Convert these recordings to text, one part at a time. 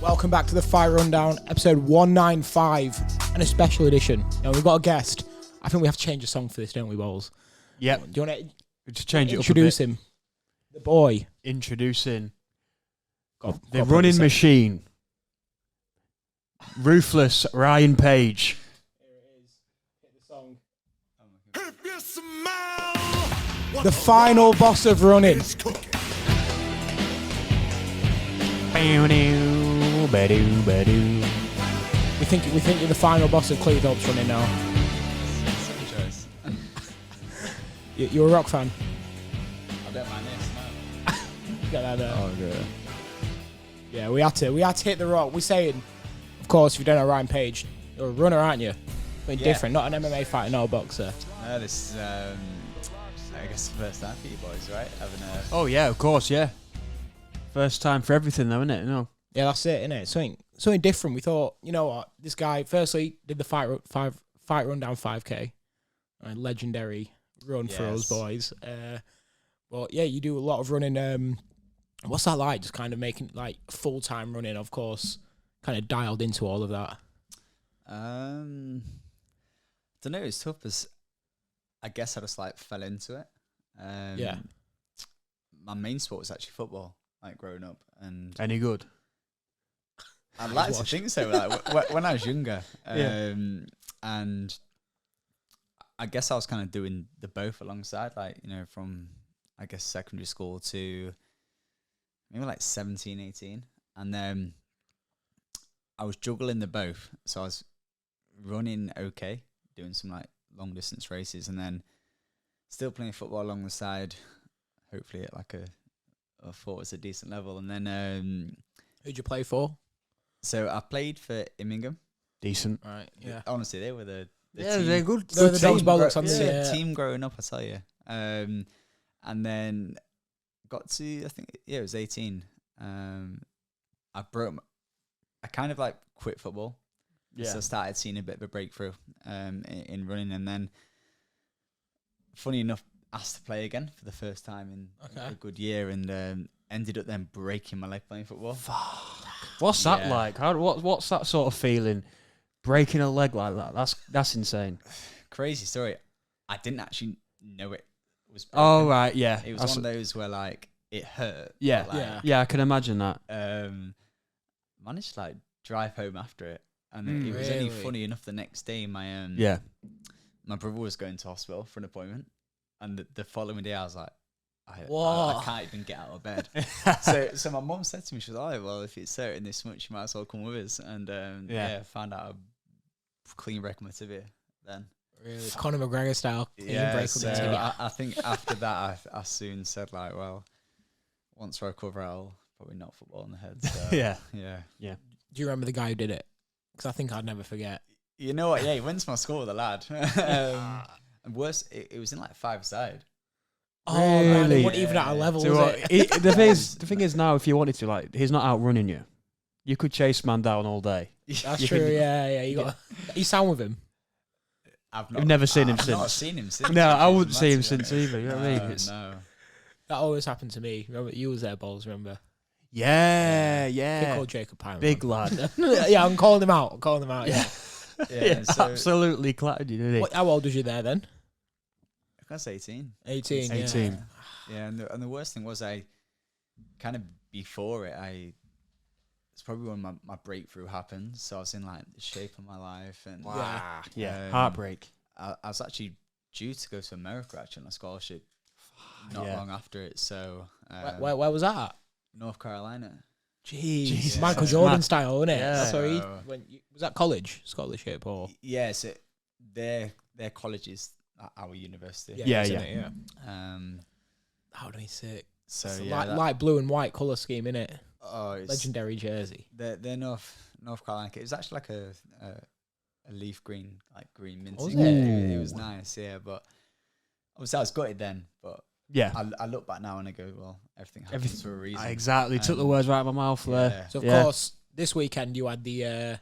Welcome back to the Fight Rundown, episode 195, and a special edition. Now, we've got a guest. I think we have to change the song for this, don't we, Balls? Yep. Do you want to Just change it up a introduce bit. him? The boy. Introducing the God, running please. machine. Ruthless Ryan Page. Here it is. Hit the song. The final boss of running. We think you're the final boss of Cleethorpes running now. Choice. You're a rock fan. I don't mind this, no. Get that there. Oh, good. Yeah, we had to hit the rock. We're saying, of course, if you don't know Ryan Page, you're a runner, aren't you? But Yeah. different, not an MMA fighter, not a boxer. No, this is, I guess the first time for you boys, right? Having a... Oh, yeah, of course, yeah. First time for everything, though, isn't it? No. Yeah, that's it, innit? Something different. We thought, you know what? This guy, firstly, did the fight rundown 5K. A legendary run for us Yes. boys. But yeah, you do a lot of running. What's that like? Just kind of making like full-time running, of course, kind of dialed into all of that. don't know, it's tough as I guess I just like fell into it. Yeah. My main sport was actually football, like growing up, and Any good? I'd like to think so. Like when I was younger, Yeah. and I guess I was kind of doing the both alongside, like, you know, from I guess secondary school to maybe like 17, 18, and then I was juggling the both. So I was running okay, doing some like long distance races, and then still playing football along the side. Hopefully at like I thought it was a decent level, and then Who'd you play for? so I played for Immingham. Decent. Right. Yeah. Honestly, they were the Yeah, team. they're good. They're the team. dogs bollocks on Yeah, the team growing up, I tell you. And then got to, I think, yeah, it was 18. I kind of like quit football. Yeah. So I started seeing a bit of a breakthrough in running, and then, funny enough, asked to play again for the first time in a good year, and ended up then breaking my leg playing football. What's that Yeah. like? What's that sort of feeling? Breaking a leg like that? That's insane. Crazy story. I didn't actually know it was broken. Oh, right, yeah. It was one of those where, like, it hurt. Yeah, but, like, yeah, I can imagine that. Managed to like drive home after it, and it was Really? only funny enough the next day my my brother was going to hospital for an appointment, and the following day I was like, I can't even get out of bed. so my mum said to me, she was like, oh, well, if it's hurting this much, you might as well come with us. And found out I clean break my tibia then. Really, Conor McGregor style. Yeah, break so with the tibia. I think after that I soon said, like, well, once I recover I'll probably knock football in the head. So, Yeah. yeah. Do you remember the guy who did it? Because I think I'd never forget. You know what? Yeah, he went to my school with a lad. And worse, it was in like 5-side. Oh man, it Really? wasn't even at a level, So was what, it? the thing is now, if you wanted to, like, he's not outrunning you. You could chase man down all day. That's You true. can- Yeah. You got. You sound with him. You've never seen him I've not since. seen him since. No, I actually, wouldn't see him to be since honest. either. You know what I mean? It's- No. That always happened to me. Remember, you was there, Balls. Remember? Yeah, Kid yeah. called Jacob Pine. Big lad. Yeah, I'm calling him out. Yeah. Yeah, so absolutely clattered you, didn't he? How old was you there then? I guess 18. 18. Yeah. 18. Yeah, and the worst thing was I kind of before it, it's probably when my breakthrough happened. So I was in like the shape of my life, and Yeah, Um, heartbreak. I was actually due to go to America actually on a scholarship not Yeah. long after it. So Where was that at? North Carolina. Jeez. Jesus. Michael Mad. Jordan style, isn't it? Yeah. That's where So- was that college scholarship or? Yes, their college is at our university. Yeah, isn't yeah. it? Um. How do we sick? So It's a yeah, light blue and white colour scheme, innit? it's Legendary jersey. They're North Carolina. It was actually like a leaf green, like green minty. Was colour. it? It was nice, yeah. But obviously I was gutted then. But Yeah. I look back now and I go, well, everything happens for a reason. Exactly. Took the words right out of my mouth there. Yeah. So of Yeah. course, this weekend you had the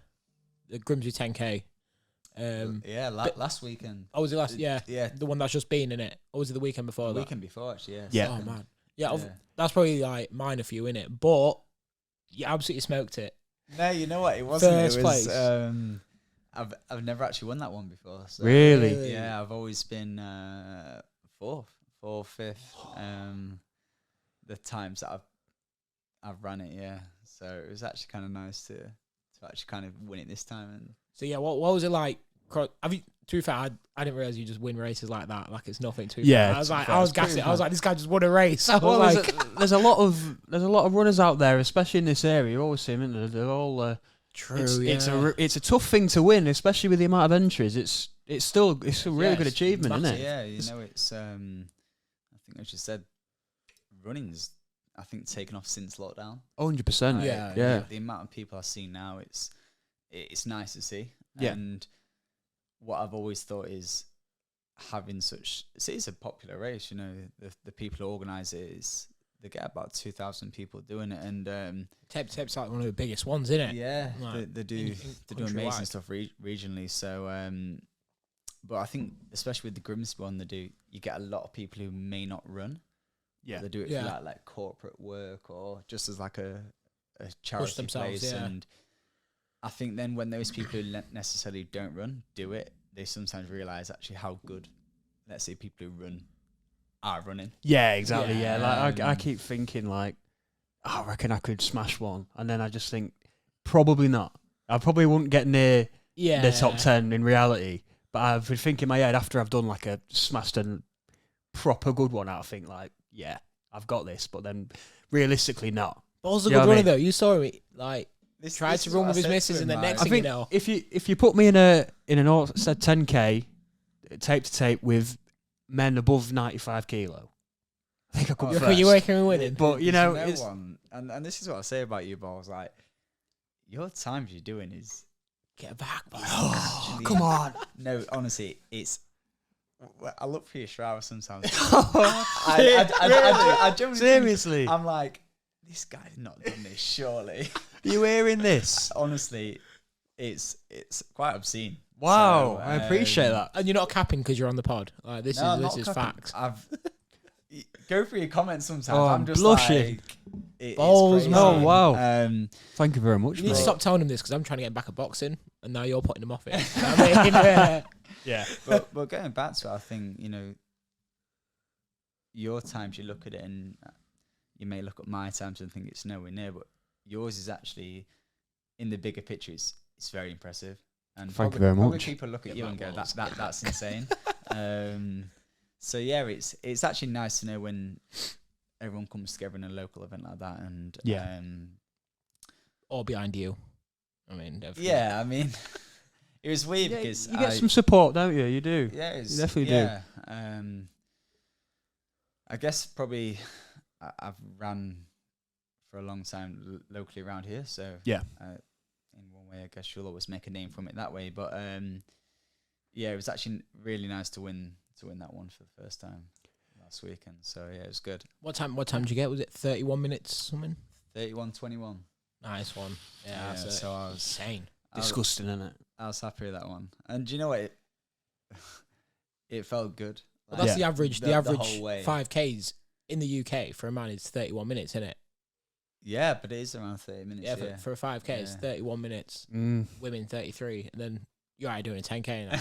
Grimsby 10K. Last weekend. Oh, was it last? Yeah, Yeah, the one that's just been in it. Or was it the weekend before the that? weekend before actually. Yeah. Yeah. Oh second. man, yeah, Yeah. that's probably like minor for you, innit? But you absolutely smoked it. No, you know what? It wasn't. First It was. place. I've never actually won that one before. So Really? Yeah, I've always been fourth, fifth. The times that I've run it, yeah. So it was actually kind of nice to actually kind of win it this time. And So yeah, what was it like? Have you? To be fair, I didn't realize you just win races like that. Like it's nothing too. Yeah, fair. I was like, fair. I was It's pretty gassing. I was fun. like, this guy just won a race. I was Well, like, there's a lot of runners out there, especially in this area. You always see them, isn't there? They're all. true. It's a tough thing to win, especially with the amount of entries. It's a really good it's achievement, isn't massive. it? yeah, you know, it's I think I just said running's I think taken off since lockdown. 100%. Yeah. The amount of people I see now, it's nice to see. Yeah. And what I've always thought is having such it's a popular race, you know, the people who organise it they get about 2,000 people doing it, and Tep's like one of the biggest ones, isn't it? yeah, Like, they do amazing countrywide. stuff regionally. So but I think especially with the Grimsby one you get a lot of people who may not run. Yeah. They do it Yeah. for like corporate work or just as like a charity themselves, place. yeah. And I think then when those people who necessarily don't run do it, they sometimes realise actually how good, let's say, people who run are running. Yeah, exactly. Yeah, Yeah. like I keep thinking like, I reckon I could smash one, and then I just think probably not. I probably wouldn't get near Yeah. the top 10 in reality. But I've been thinking in my head after I've done like a smashed and proper good one, I think like, yeah, I've got this. But then realistically, not. Ball's a You know good what I runner mean? though. You saw him like tried This to is run what with I his said to misses, him, and the like- next I thing you think know, if you put me in an said 10K tape to tape with men above 95 kilo, I think I could. Oh, you're first. working winning. But you know, There's it's, one, and this is what I say about you, Balls. Like your times you're doing is Get back, boy. actually- come on. no, honestly, it's. I look for your shower sometimes. Really? I generally think- Seriously, I'm like, this guy's not done this, surely. you hearing this? Honestly, it's quite obscene. Wow, So, I appreciate that. And you're not capping because you're on the pod. Like this No, is not copying. facts. Go through your comments sometimes. Oh, I'm just blushing. like, it's Balls, crazy. man. Oh, wow. Thank you very much, You need to mate. stop telling him this because I'm trying to get back at boxing, and now you're putting him off it. I mean, Yeah. but going back to it, I think, you know, your times you look at it and you may look at my times and think it's nowhere near, but yours is actually in the bigger picture. It's very impressive. And Thank you very probably much. people look at Get you back and go, balls. that's insane. So yeah, it's actually nice to know when everyone comes together in a local event like that, and Yeah. or behind you. I mean, definitely. yeah, I mean, it was weird Yeah, because you get some support, don't you? You do. yeah, it's, You definitely do. yeah. I guess probably I've ran for a long time locally around here, so Yeah. in one way, I guess you'll always make a name from it that way. But yeah, it was actually really nice to win that one for the first time last weekend. So yeah, it was good. What time did you get? Was it 31 minutes something? 31-21. Nice one. Yeah, that's so I was insane. Disgusting, isn't it? I was happy with that one. And do you know what? It felt good. Well, that's Yeah. the average. The The average whole way. 5Ks in the UK for a man is 31 minutes, isn't it? Yeah, but it is around 30 minutes. Yeah, Yeah, for a 5K, it's Yeah. 31 minutes. Mm. Women 33, and then you're out doing a 10K now.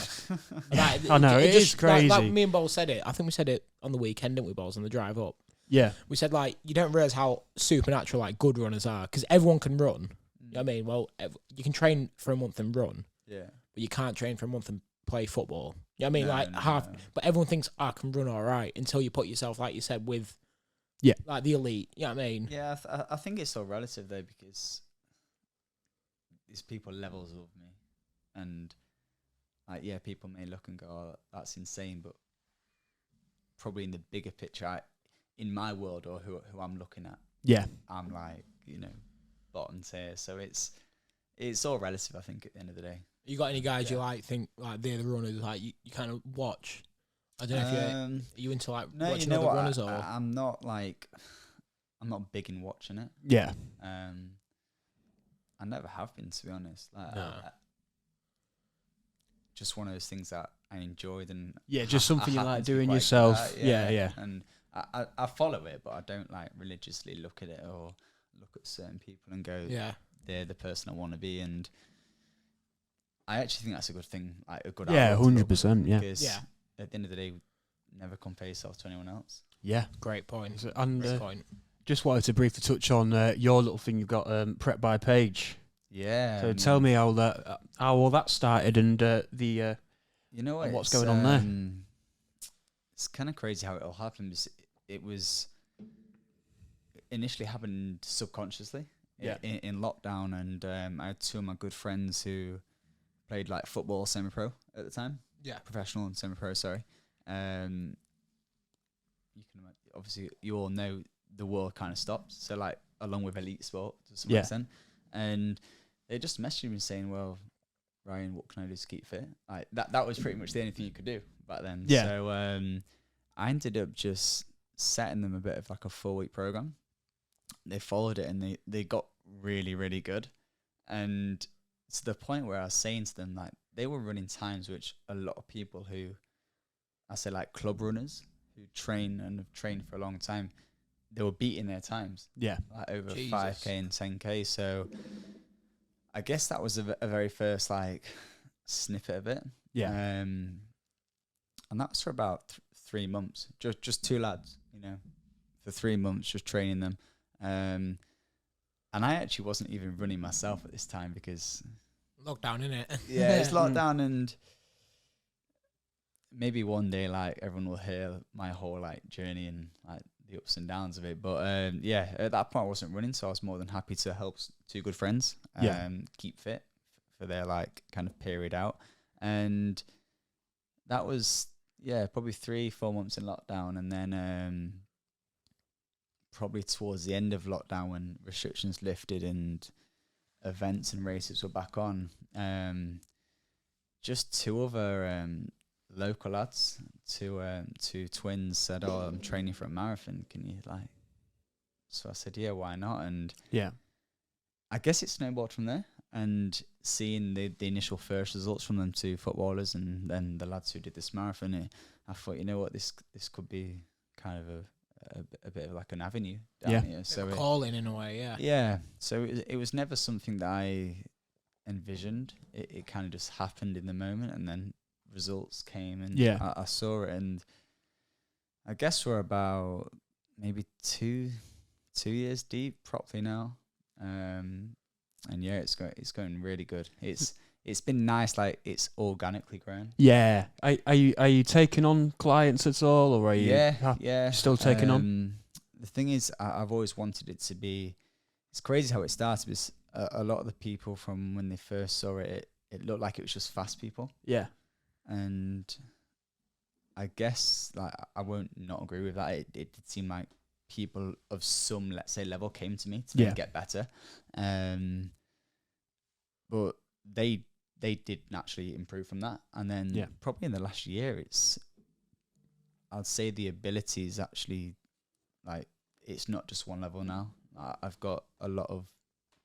yeah. Like, I know, it is like crazy. me and Bowles said it. I think we said it on the weekend, didn't we, Bowles, on the drive up? Yeah. We said, like, you don't realise how supernatural, like, good runners are. Because everyone can run. You know what I mean? Well, you can train for a month and run, Yeah. but you can't train for a month and play football. You know what I mean? No, like, no. but everyone thinks, I can run all right until you put yourself, like you said, with, Yeah. like, the elite. You know what I mean? Yeah, I think it's all relative though, because these people levels above me, and like yeah, people may look and go, "Oh, that's insane," but probably in the bigger picture, in my world or who I'm looking at, Yeah. I'm like, you know, bottom tier. So it's all relative, I think, at the end of the day. You got any guys you Yeah. like think like they're the runners like you kind of watch? I don't know if are you into like No, you watching know other what? runners or I'm not like, I'm not big in watching it. Yeah. I never have been, to be honest. Like, No. just one of those things that I enjoyed, and Yeah, just something you happen like to be doing quite good yourself. at, Yeah. And I follow it, but I don't like religiously look at it or look at certain people and go, yeah. they're the person I want to be, and I actually think that's a good thing, like a good Yeah, outlook to go 100%. Yeah, because Yeah. at the end of the day, never compare yourself to anyone else. yeah. Great point. And Great point. just wanted to briefly touch on your little thing you've got, Prep by Page. Yeah. So tell me how all that started and the you know what, and what's going on there. It's kind of crazy how it all happened. It was initially happened subconsciously. Yeah. In lockdown, and I had two of my good friends who played like football semi-pro at the time. Yeah. Professional and semi-pro, sorry. You can obviously you all know the world kind of stopped. So like along with elite sport to some extent, and they just messaged me saying, "Well, Ryan, what can I do to keep fit?" Like that was pretty much the only thing you could do back then. Yeah. So I ended up just setting them a bit of like a 4-week program. They followed it and they got really, really good. And to the point where I was saying to them, like, they were running times which a lot of people who, I say like club runners who train and have trained for a long time, they were beating their times. Yeah. Like over Jesus. 5K and 10K. So I guess that was a very first like snippet of it. Yeah. And that was for about 3 months. Just two lads, you know, for 3 months, just training them. And I actually wasn't even running myself at this time because Lockdown, innit? yeah, it's lockdown, and maybe one day like everyone will hear my whole like journey and like the ups and downs of it. But yeah, at that point I wasn't running, so I was more than happy to help two good friends keep fit for their like kind of period out. And that was probably 3-4 months in lockdown, and then probably towards the end of lockdown when restrictions lifted and events and races were back on, just two other local lads, two twins said, "Oh, I'm training for a marathon. Can you like?" So I said, "Yeah, why not?" And Yeah. I guess it snowballed from there. And seeing the initial first results from them two footballers and then the lads who did this marathon, I thought, you know what, this could be kind of a bit of like an avenue down here. So Calling in a way, yeah. Yeah. So it was never something that I envisioned. It kind of just happened in the moment, and then results came, and I saw it. And I guess we're about maybe two years deep properly now. And yeah, it's going really good. It's been nice, like it's organically grown. Yeah. Are you taking on clients at all, or are you still taking on? The thing is, I've always wanted it to be. It's crazy how it started. Because a lot of the people from when they first saw it looked like it was just fast people. Yeah. And I guess like I won't not agree with that. It did seem like people of some, let's say, level came to me to then get better. But they did naturally improve from that. And then probably in the last year, I'd say the ability is actually like, it's not just one level now. I've got a lot of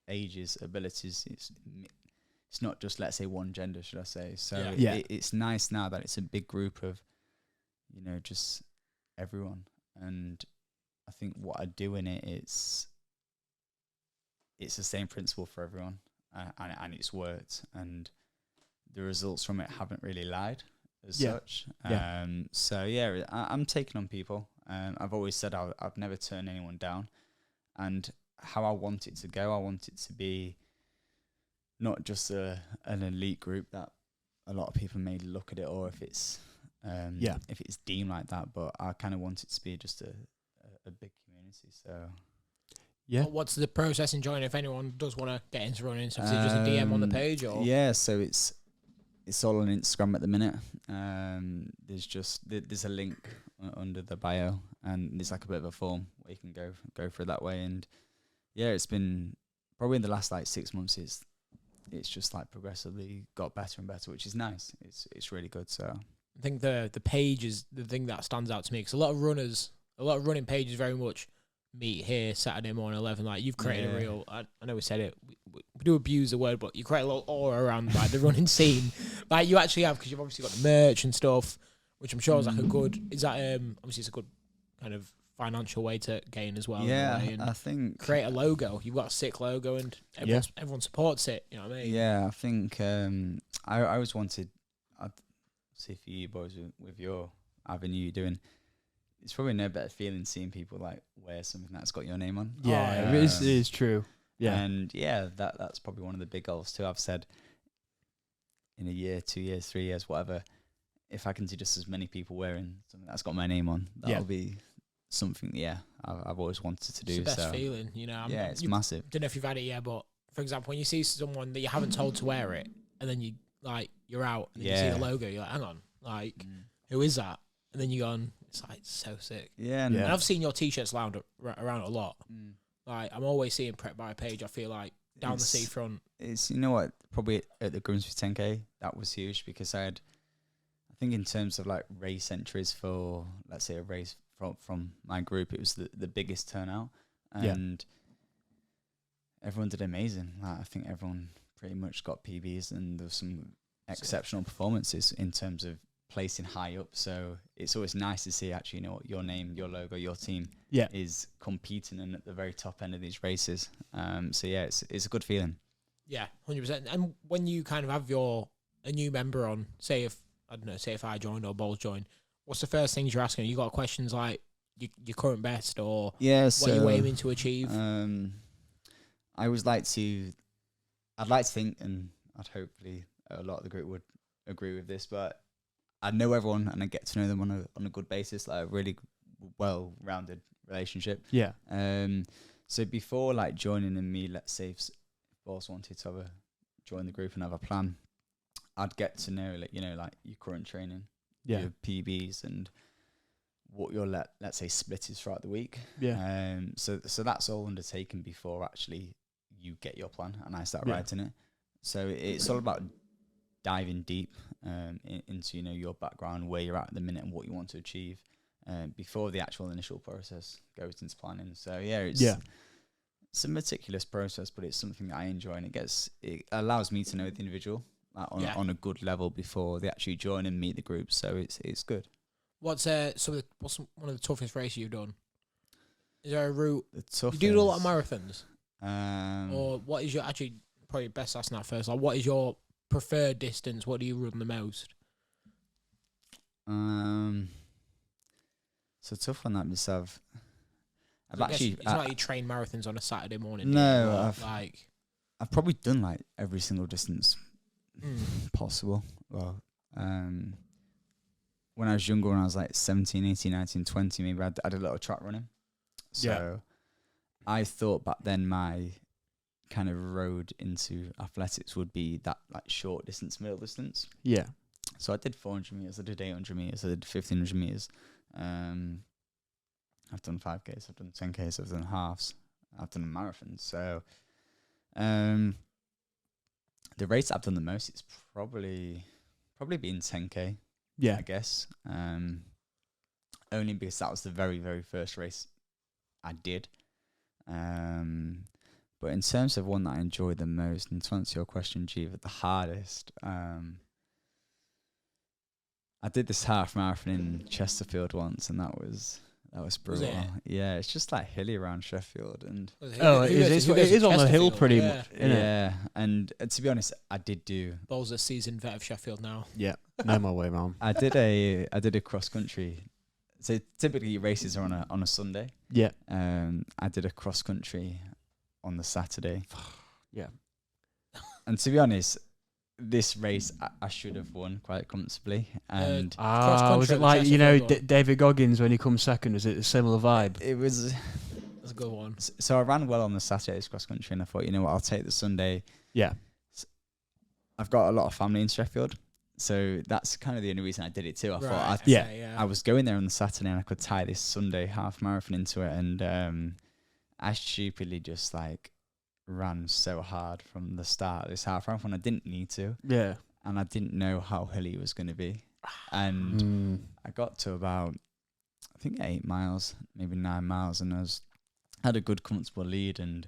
ages, abilities. It's not just, let's say, one gender, should I say. So it's nice now that it's a big group of, you know, just everyone. And I think what I do in it, it's the same principle for everyone, and it's worked, and the results from it haven't really lied as such. So yeah, I'm taking on people. I've always said I've never turned anyone down, and how I want it to go, I want it to be not just an elite group that a lot of people may look at it, or if it's deemed like that, but I kind of want it to be just a big community. So Well, what's the process in joining if anyone does want to get into running? So is it just a DM on the page, or so it's all on Instagram at the minute. There's a link under the bio, and there's like a bit of a form where you can go through that way. And yeah, it's been probably in the last like 6 months, it's just like progressively got better and better, which is nice. It's really good. So I think the page is the thing that stands out to me, because a lot of running pages very much meet here Saturday morning 11. Like, you've created a real, I know we said it, we do abuse the word, but you create a little aura around like the running scene. Like you actually have, because you've obviously got the merch and stuff, which I'm sure is like a good, is that obviously it's a good kind of financial way to gain as well. Yeah, in a way, and I think create a logo. You've got a sick logo, and everyone supports it. You know what I mean? Yeah, I think I always wanted. I'd see for you boys with your avenue you're doing. It's probably no better feeling seeing people like wear something that's got your name on. Yeah, it is true. Yeah, and that's probably one of the big goals too. I've said in a year, 2 years, 3 years, whatever. If I can see just as many people wearing something that's got my name on, that'll be something. Yeah, I've always wanted to do. It's the best feeling, you know. It's massive. Don't know if you've had it yet, but for example, when you see someone that you haven't told to wear it, and then you're out and you see the logo, you're like, hang on, like who is that? And then you go on, it's like so sick. Yeah, and I've seen your t-shirts around a lot. Like I'm always seeing Prep by Page. I feel like down the seafront. It's, you know what, probably at the Grimsby 10K that was huge, because I think in terms of like race entries for, let's say, a race from my group, it was the biggest turnout, and everyone did amazing. Like, I think everyone pretty much got PBs, and there was some exceptional performances in terms of placing high up. So it's always nice to see actually, you know, your name, your logo, your team is competing and at the very top end of these races. So yeah, it's a good feeling. Yeah, 100%. And when you kind of have a new member on, say if I joined or Bowles joined, what's the first things you're asking? You got questions like your current best or what you're aiming to achieve? I'd like to think, and I'd hopefully a lot of the group would agree with this, but I know everyone and I get to know them on a good basis, like a really well-rounded relationship. Yeah. So before like joining and me, let's say if Boss wanted to join the group and have a plan, I'd get to know, like, you know, like your current training, your PBs, and what your let's say split is throughout the week. Yeah. So that's all undertaken before actually you get your plan and I start writing it. So it's all about diving deep into, you know, your background, where you're at the minute, and what you want to achieve before the actual initial process goes into planning. So it's a meticulous process, but it's something that I enjoy, and it allows me to know the individual on a good level before they actually join and meet the group. So it's good. What's one of the toughest races you've done? Is there a route? You do a lot of marathons, or what is your probably best asking that first? Like, what is your preferred distance? What do you run the most? It's a tough one, that myself. It's not like you train marathons on a Saturday morning. No, I've probably done like every single distance possible. Well, when I was younger, when I was like 17, 18, 19, 20, maybe I did a lot of track running. So I thought back then my kind of road into athletics would be that like short distance, middle distance. Yeah. So I did 400 meters, I did 800 meters, I did 1500 meters. I've done 5Ks, I've done 10Ks, I've done halves, I've done marathons. So the race I've done the most is probably been 10K. Yeah, I guess. Only because that was the very, very first race I did. But in terms of one that I enjoyed the most, and to answer your question, Jeeva, the hardest, I did this half marathon in Chesterfield once, and that was brutal. Yeah, it's just like hilly around Sheffield, and it is on the hill pretty much. Yeah, and to be honest, I did do. Bowles a seasoned vet of Sheffield now. Yeah, know my way around. I did a cross country. So typically races are on a Sunday. Yeah. I did a cross country on the Saturday. Yeah. And to be honest, this race I should have won quite comfortably. And was it like, you know, David Goggins when he comes second? Was it a similar vibe? It was. That's a good one. So I ran well on the Saturday's cross country, and I thought, you know what, I'll take the Sunday. Yeah. I've got a lot of family in Sheffield, so that's kind of the only reason I did it too. I thought, I was going there on the Saturday, and I could tie this Sunday half marathon into it, and I stupidly just like ran so hard from the start of this half marathon. I didn't need to. Yeah. And I didn't know how hilly it was going to be. And I got to about, I think 8 miles, maybe 9 miles, and I had a good comfortable lead, and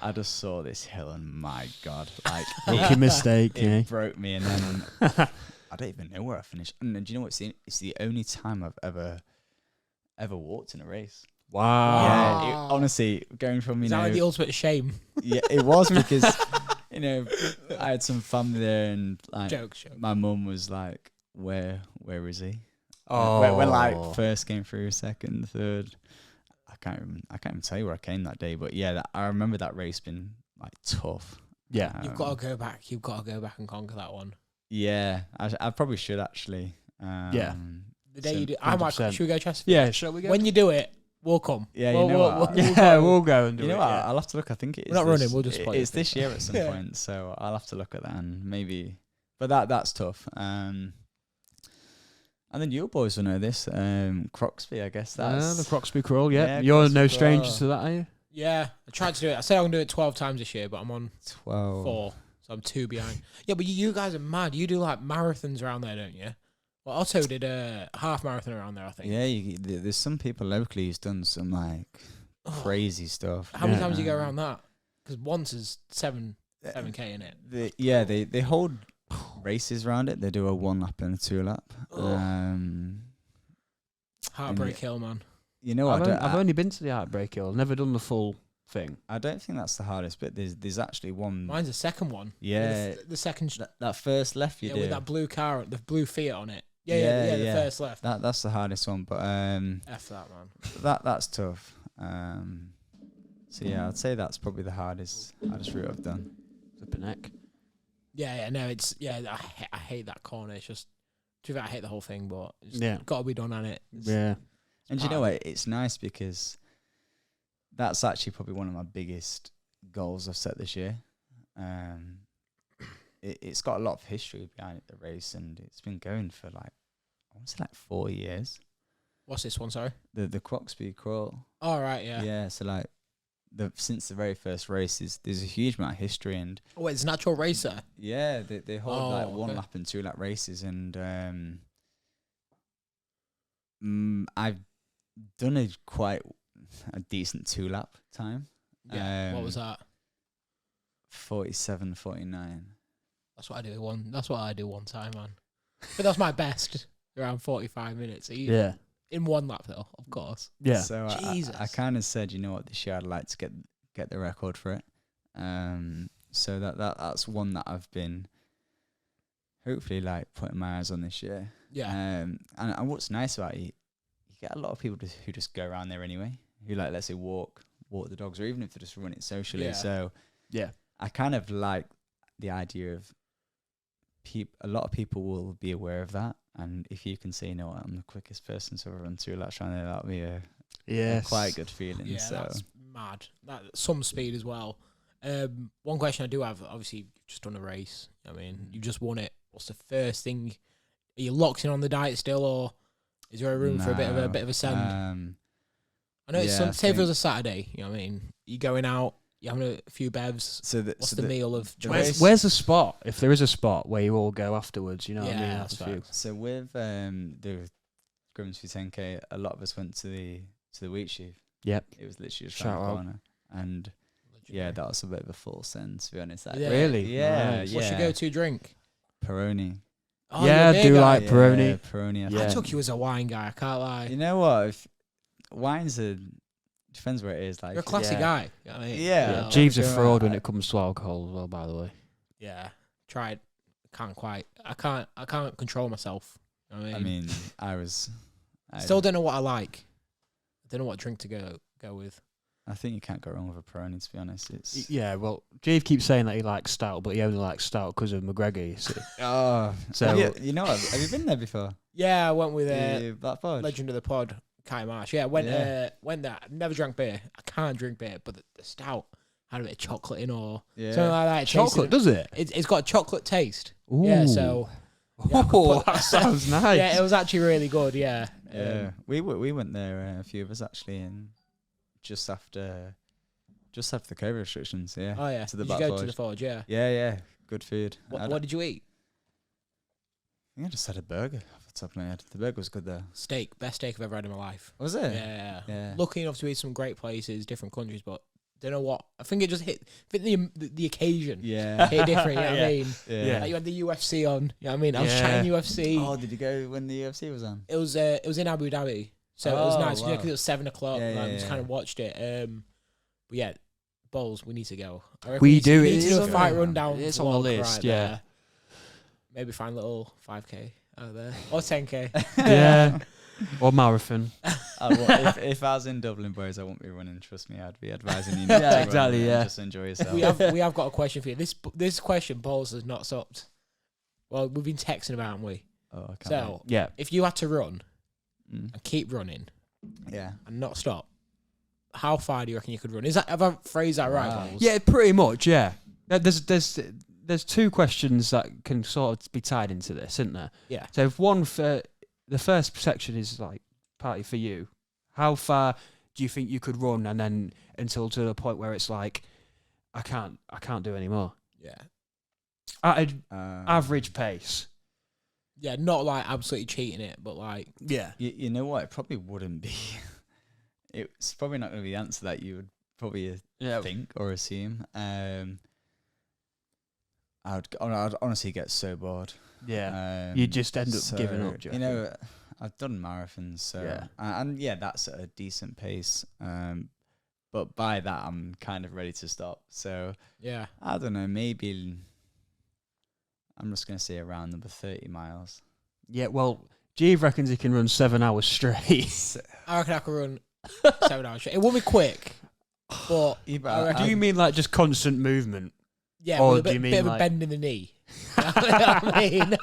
I just saw this hill, and my God, like rookie mistake. It broke me, and then I don't even know where I finished. And do you know what? It's the only time I've ever ever walked in a race. Wow. Yeah, honestly, going from Is that like the ultimate shame? yeah, it was because I had some family there, and like Joke. my mum was like, "Where is he?" Oh. When like first came through, second, third, I can't even tell you where I came that day, but yeah, I remember that race being like tough. Yeah. You've got to go back. You've got to go back and conquer that one. Yeah, I probably should actually. Yeah. The day So you do, I might. 100%. Should we go Chesterfield? Yeah, shall we go? When you do it, we'll come. Yeah, We'll- you know we'll- what? we'll yeah, go. we'll go and do You know it. what? yeah. I'll have to look. I think it's We're not this, running, we'll just play It's the this thing. year at some Yeah. point, so I'll have to look at that and maybe. But that's tough. And then you boys will know this. Croxby, I guess that's the Croxby Crawl, yeah. Yeah, You're Croxby no Crawl. strangers to that, are you? Yeah, I tried to do it. I said I'm gonna do it 12 times this year, but I'm on 12. 4, so I'm 2 behind. Yeah, but you guys are mad. You do like marathons around there, don't you? Well, Otto did a half marathon around there, I think. Yeah, there's some people locally who's done some like crazy stuff. How many Yeah. times do you go around that? Because once is 7k in it. They hold races around it. They do a 1 lap and a 2 lap. Heartbreak Hill, man. You know what? I've only been to the Heartbreak Hill. Never done the full thing. I don't think that's the hardest bit. There's actually one. Mine's the second one. Yeah. The second. That first left you Yeah, do. with that blue car, the blue Fiat on it. Yeah, the first left. That's the hardest one, but F that, man. that's tough. So yeah, I'd say that's probably the hardest route I've done. Flipping heck. Yeah, no, I hate that corner. It's just, to be fair, I hate the whole thing, but it's Yeah. got to be done on it. Yeah. And you know what? It's nice because that's actually probably one of my biggest goals I've set this year. It's got a lot of history behind it, the race, and it's been going for like, I want to say like 4 years. What's this one, sorry? The Croxby Crawl. Oh, right, yeah. Yeah, so like since the very first races, there's a huge amount of history, and Oh, wait, it's a natural racer. yeah, they hold like Oh, 1 okay. lap and 2 lap races, and I've done quite a decent 2 lap time. Yeah. What was that? 47.49. That's what I do one time, man. But that's my best. Around 45 minutes. Yeah. In 1 lap, though, of course. Yeah. So Jesus. I kind of said, you know what, this year I'd like to get the record for it. So that's one that I've been hopefully like putting my eyes on this year. Yeah. And what's nice about it, you get a lot of people who just go around there anyway, who like, let's say walk the dogs, or even if they just run it socially. Yeah. So Yeah. I kind of like the idea of a lot of people will be aware of that. And if you can say, you know what, I'm the quickest person to ever run 2 laps around there, that'll be a quite good feeling. Yeah, So that's mad. Some speed as well. One question I do have, obviously, you've just done a race. I mean, you just won it. What's the first thing? Are you locked in on the diet still, or is there a room for a bit of a send? I know it's yeah, say if it was a Saturday, you know what I mean? You going out, you having a few bevs. So What's the meal of the choice? race- Where's the spot? If there is a spot where you all go afterwards, you know what I Yeah, mean? that's After a few. facts. So with the Grimsby 10K, a lot of us went to the Wheat Sheaf. Yep. It was literally just Shout around the out. corner, and yeah, that was a bit of a full send, to be honest. That Yeah. day. Really? Yeah, Nice. yeah. What's your go-to drink? Peroni. Oh, Yeah, you're a I do beer guy. like Peroni. Yeah, Peroni. I Yeah. I think. took you as a wine guy. I can't lie. You know what? If wine's depends where it is. Like You're a classy Yeah. guy. You know what I mean? Yeah. Jeeves a Yeah. fraud when it comes to alcohol as well, by the way. Yeah. Tried. Can't quite. I can't control myself. You know what I I mean, mean, I still don't know what I like. I don't know what drink to go with. I think you can't go wrong with a Peroni, to be honest. It's Yeah, well, Jeeve keeps saying that he likes stout, but he only likes stout because of McGregor, you see. oh, So- you know what? Have you been there before? Yeah, I went with Black Forge. Legend of the Pod, Kai Marsh. Yeah, went there. I've never drank beer. I can't drink beer, but the stout had a bit of chocolate in or Yeah. something like that. It Chocolate, tasted- does it? It's got a chocolate taste. Yeah, Ooh. so yeah, I could Oh, put- that sounds nice. yeah, it was actually really good. Yeah, Yeah, we went there, a few of us actually, and just after the COVID restrictions. Yeah. Oh yeah. To the Did Black you go to Forge. the Forge? Yeah. Yeah. Good food. What did you eat? I think I just had a burger off the top of my head. The burger was good though. Steak. Best steak I've ever had in my life. Was it? Yeah. Yeah. Lucky enough to eat some great places, different countries, but don't know what. I think it just hit the occasion. Yeah. Hit different. You know what I Yeah. mean? Yeah. Like you had the UFC on. You know what I mean? I was Yeah. chatting UFC. Oh, did you go when the UFC was on? It was in Abu Dhabi. So it was Oh, nice, wow. because it was 7 o'clock. Yeah, I yeah, just yeah. kind of watched it. But yeah, Bowls, we need to go. I reckon We need to- do, we it need to is do a on fight there. rundown. It's on the vlog list, right yeah. there. Maybe find a little 5k out there or 10k. Yeah. Or marathon. If I was in Dublin, boys, I wouldn't be running. Trust me, I'd be advising you not Yeah, to run exactly, and yeah. just enjoy yourself. we have got a question for you. This question, Bowls, has not stopped. Well, we've been texting about, haven't we? Oh, I can't So Yeah. if you had to run wait. and keep running Yeah. and not stop, how far do you reckon you could run? Have I phrased that right, Wow. Bowls? Yeah, pretty much, yeah. There's two questions that can sort of be tied into this, isn't there? Yeah. So if one for the first section is like partly for you, how far do you think you could run, and then until to the point where it's like I can't do any more Yeah. at an Um, average pace? Yeah, not like absolutely cheating it, but like Yeah. You know what? It probably wouldn't be. It's probably not going to be the answer that you would probably Yeah. think or assume. I'd honestly get so bored. Yeah. You just end up giving up, do you You know, I've done marathons, so Yeah. and yeah, that's at a decent pace. But by that, I'm kind of ready to stop. So yeah. I don't know. Maybe I'm just going to say around number 30 miles. Yeah, well, Jeeve reckons he can run 7 hours straight. I reckon I could run 7 hours straight. It won't be quick, but Yeah, but I reckon- Do you mean like just constant movement? yeah, Or with a do bit, you mean bit of a like- bend in the knee. You know what I mean?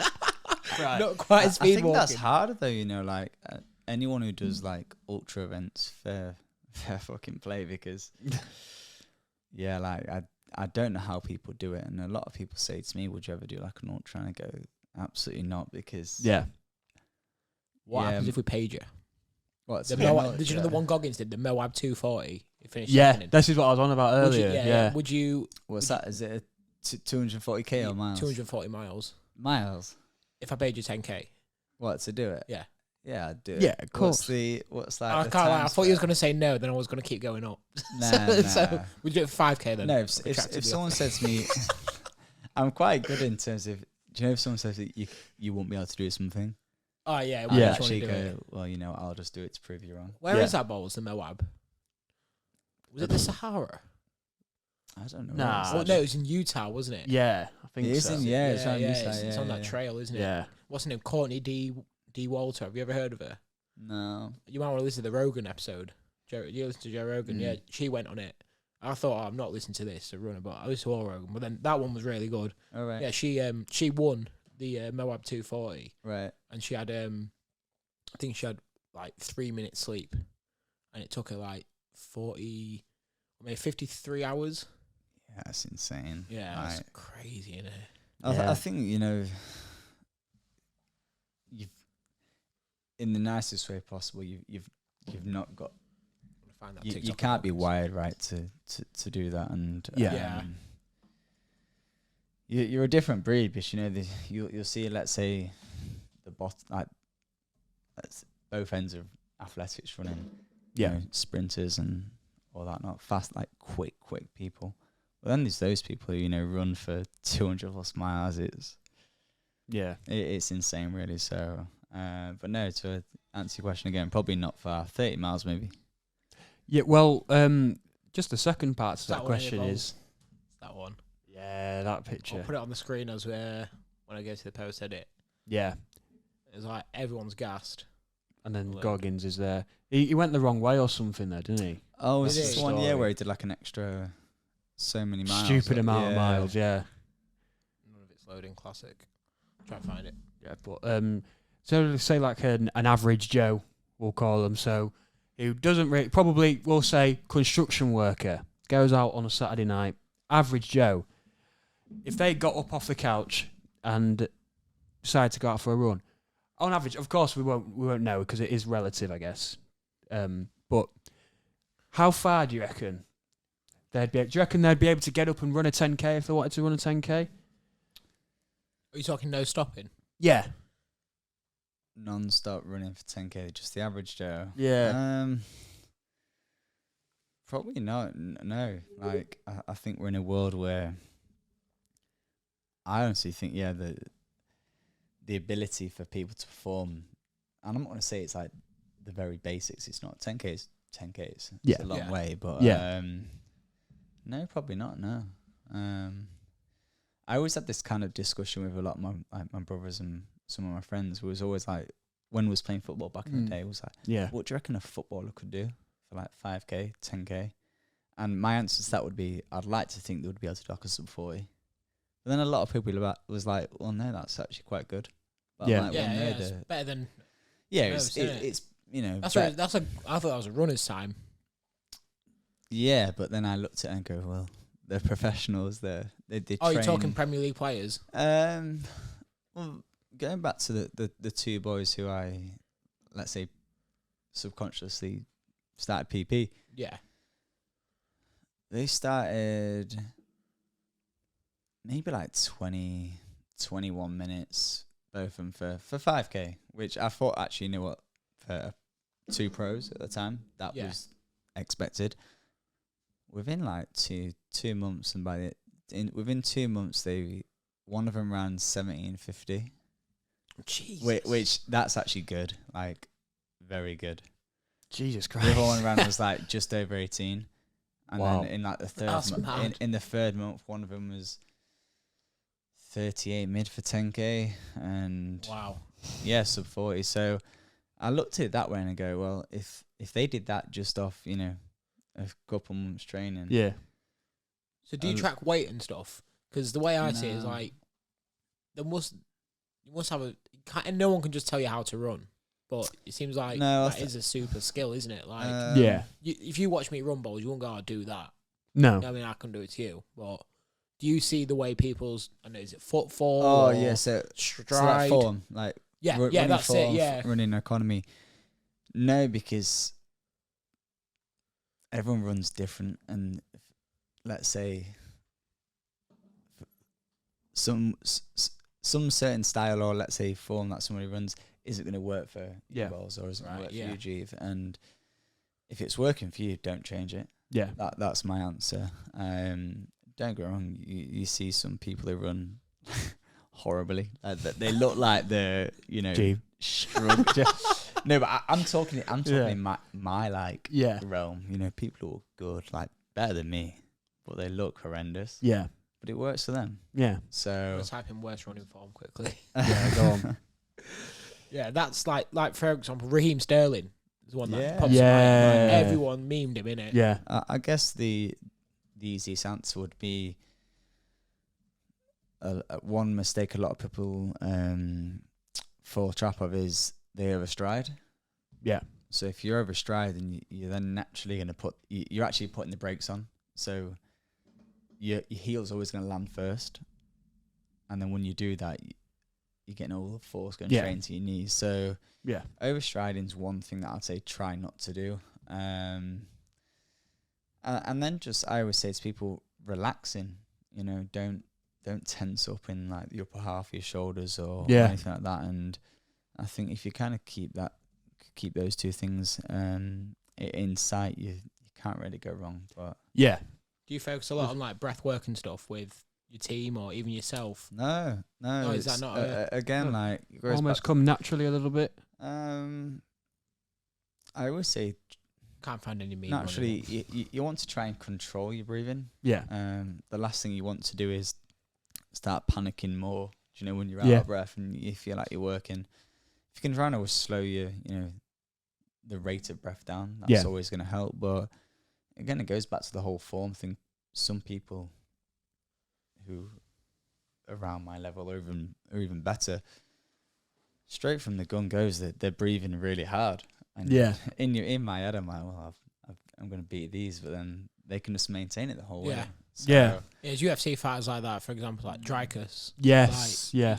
Right. Not quite I speed think walking. that's harder though, you know, like anyone who does like ultra events, fair fucking play, because yeah, like I don't know how people do it, and a lot of people say to me, "Would you ever do like an ultra?" And I go, "Absolutely not," because Yeah. What Yeah, happens if we paid you? what's The the Moab, did you know the one Goggins did? The Moab 240? He finished Yeah, second in. this is what I was on about Would you- earlier. Yeah. Would you... What's that? Is it a 240k or miles? 240 miles. Miles. If I paid you 10k. What, to do it? Yeah. Yeah, I'd do it. Yeah, of course. What's like? I the can't lie. I time thought you was spent? going to say no, then I was going to keep going up. Nah, So nah. would you do it for 5k then? No, if Retracted the someone offer. said to me, I'm quite good in terms of, do you know if someone says that you won't be able to do something? Oh, yeah. I'd Yeah. actually Do go, it. well, you know, I'll just do it to prove you wrong. Where Yeah. is that Bowls, the Moab? Was it the Sahara? I don't know. Nah. where Well, it's no, at. it was in Utah, wasn't it? Yeah, I think It is so. in, yeah, it's on Utah, it's on that trail, isn't it? Yeah. What's her name? Courtney D. Walter. Have you ever heard of her? No. You might want to listen to the Rogan episode. You listen to Joe Rogan? Yeah, she went on it. I thought, I'm not listening to this, a runner, but I listened to all Rogan. But then that one was really good. All right. Yeah, she won the Moab 240, Right. and she had I think she had like 3 minutes sleep, and it took her like 40, maybe 53 hours. Yeah, that's insane. Yeah, that's Right. crazy, isn't it? Yeah. I think, you know, you've, in the nicest way possible, you've not got, Find that you TikTok can't be Goggins. wired right to do that, and Yeah. Yeah. you're a different breed, because you know you'll see, let's say, the like that's both ends of athletics running, Yeah. you know, sprinters and all that, not fast, like quick people. But then there's those people who, you know, run for 200 plus miles. Yeah. It's insane, really. So, but no, to answer your question again, probably not far. 30 miles, maybe. Yeah, well, just the second part to that one question here, is... that one. Yeah, that I'll picture. put it on the screen as when I go to the post edit. Yeah. It's like everyone's gassed. And then Look. Goggins is there. He went the wrong way or something there, didn't he? Oh, Is it's it? this one year Story. where he did like an extra so many miles. Stupid amount of miles, yeah. None of it's loading. Classic. Try and find it. Yeah, but so say like an average Joe, we'll call him. So who doesn't really, probably we'll say construction worker, goes out on a Saturday night. Average Joe, if they got up off the couch and decided to go out for a run, on average, of course we won't know because it is relative, I guess. But how far do you reckon they'd be? Do you reckon they'd be able to get up and run a 10k if they wanted to run a 10k? Are you talking no stopping? Yeah, Non-stop running for 10k, just the average Joe. yeah. Probably not. No, like I think we're in a world where I honestly think, yeah, the ability for people to perform, and I'm not going to say it's like the very basics. It's not 10K. It's 10K. It's Yeah. a long Yeah. way, but Yeah. no, probably not. No. I always had this kind of discussion with a lot of my brothers and some of my friends. Who was always like, when we was playing football back in the day, was like, Yeah. what do you reckon a footballer could do for like 5K, 10K? And my answer to that would be, I'd like to think they would be able to dock a sub 40. But then a lot of people was like, well, no, that's actually quite good. But Yeah. I'm like, well, no, It's better than. yeah, most, it's you know, I thought that was a runner's time. yeah. But then I looked at it and go, well, they're professionals. They Oh, train. you're talking Premier League players. Well, going back to the two boys who I, let's say, subconsciously started PP. Yeah. They started maybe like 20, 21 minutes, both of them for 5K, which I thought actually, you know what, for 2 pros at the time, that was expected. Within like two months, and within 2 months, one of them ran 17:50. Jesus. Which that's actually good, like very good. Jesus The Christ. other one ran was like just over 18. And Wow. then in like the third That's month, mad. in the third month, one of them was 38 mid for 10K, and Wow. yeah, sub 40. So I looked at it that way and I go, well, if they did that just off, you know, a couple months training, Yeah. So do you track weight and stuff? Because the way I see it is No. like, you must have and no one can just tell you how to run. But it seems like No, that is a super skill, isn't it? Like, Yeah. if you watch me run balls, you won't go, "Oh, do that." No. I mean, I can do it to you. But do you see the way people's, I know, is it footfall? Oh or yeah, so stride? that form, like Yeah, running that's it. form, Yeah. running economy. No, because everyone runs different, and let's say some certain style, or let's say form that somebody runs isn't going to work for Yeah. balls, or isn't going Right, to work yeah. for you, Jeeve. And if it's working for you, don't change it. Yeah. That's my answer. Don't get wrong. You see some people who run horribly. They look like they're, you know, Gee. struggling. No, but I'm talking Yeah. in my like Yeah. realm. You know, people who are good, like better than me, but they look horrendous. Yeah. But it works for them. Yeah. So Let's type in worst running form quickly. Yeah, go on. Yeah, that's like for example, Raheem Sterling is one that Yeah. pops in my head. Yeah. Like, everyone memed him in it. Yeah. I guess the easiest answer would be one mistake a lot of people fall trap of is they overstride. Yeah. So if you're overstride, then you're then naturally going to you're actually putting the brakes on. So your heel's always going to land first, and then when you do that, you're getting all the force going straight into your knees. So Yeah. overstriding's one thing that I'd say try not to do. And then just I always say to people, relaxing. You know, don't tense up in like the upper half of your shoulders or anything like that. And I think if you kind of keep those two things in sight, you can't really go wrong. But Yeah. Do you focus a lot on like breath work and stuff with your team or even yourself? no, is that it's, not again like it goes Almost back- come naturally a little bit. I always say Can't find any meme. naturally you want to try and control your breathing. Yeah. The last thing you want to do is start panicking more. Do you know, when you're out Yeah. of breath and you feel like you're working? If you can try and always slow the rate of breath down, that's always going to help. But again, it goes back to the whole form thing. Some people who around my level or even better, straight from the gun goes that they're breathing really hard. And in my head, I'm like, well, I'm going to beat these, but then they can just maintain it the whole way. Yeah. So, Yeah. There's UFC fighters like that, for example, like Dreykus. Yes. Like,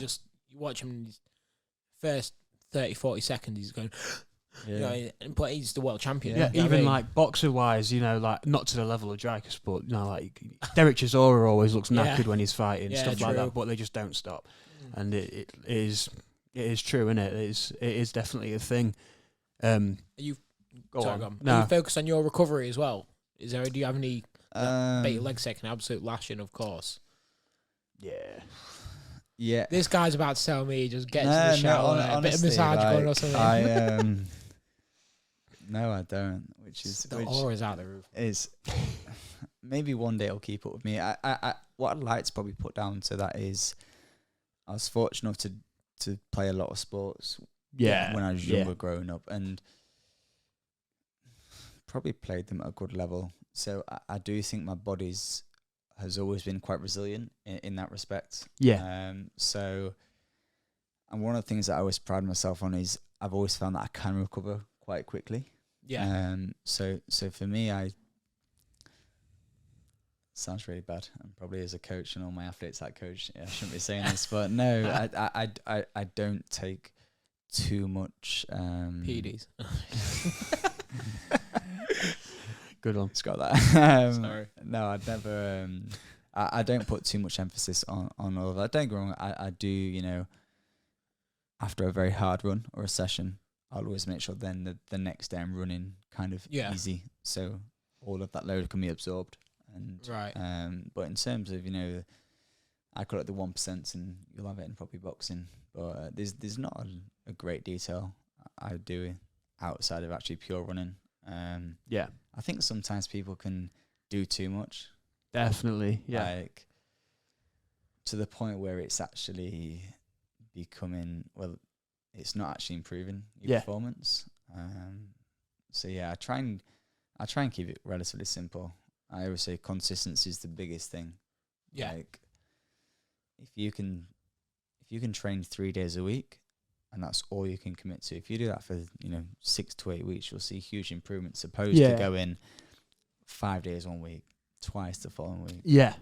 you watch him in his first 30, 40 seconds, he's going, Yeah. you know, but he's the world champion. Yeah, you know what I even mean? like boxer wise, you know, like not to the level of Dreykus, but you know, like Derek Chisora always looks Yeah. knackered when he's fighting, Yeah, stuff like true. that. But they just don't stop, and it is true, isn't it? It is definitely a thing. You Go sorry, on. go on. No. Are you focused on your recovery as well? Do you have any bet your Um, legs taking absolute lashing, of course? Yeah. yeah. This guy's about to tell me just get to the shower, a bit of honestly, massage going or like, something. No, I don't. Which The aura's out the roof. is maybe one day it'll keep up with me. I what I'd like to probably put down to that is I was fortunate enough to play a lot of sports. Yeah. When I was younger, growing up, and probably played them at a good level. So I do think my body's has always been quite resilient in that respect. Yeah. So, and one of the things that I always pride myself on is I've always found that I can recover quite quickly. Yeah. So for me, sounds really bad. And probably as a coach and all my athletes that coach, I shouldn't be saying this, but no, I don't take too much PEDs. Good one. It's got that. Sorry. No, I'd never. I don't put too much emphasis on all of that. Don't get me wrong. I do. After a very hard run or a session, I'll always make sure then the next day I'm running kind of easy, so all of that load can be absorbed. And right. But in terms of I call it the 1%, and you'll have it in probably boxing. But there's not a great detail I do outside of actually pure running. Yeah. I think sometimes people can do too much. Definitely. Yeah. Like to the point where it's actually becoming, well, it's not actually improving your performance. So yeah, I try and keep it relatively simple. I always say consistency is the biggest thing. Yeah. Like if you can train 3 days a week, and that's all you can commit to. If you do that for 6 to 8 weeks, you'll see huge improvements. Opposed to going 5 days 1 week, twice the following week. Yeah,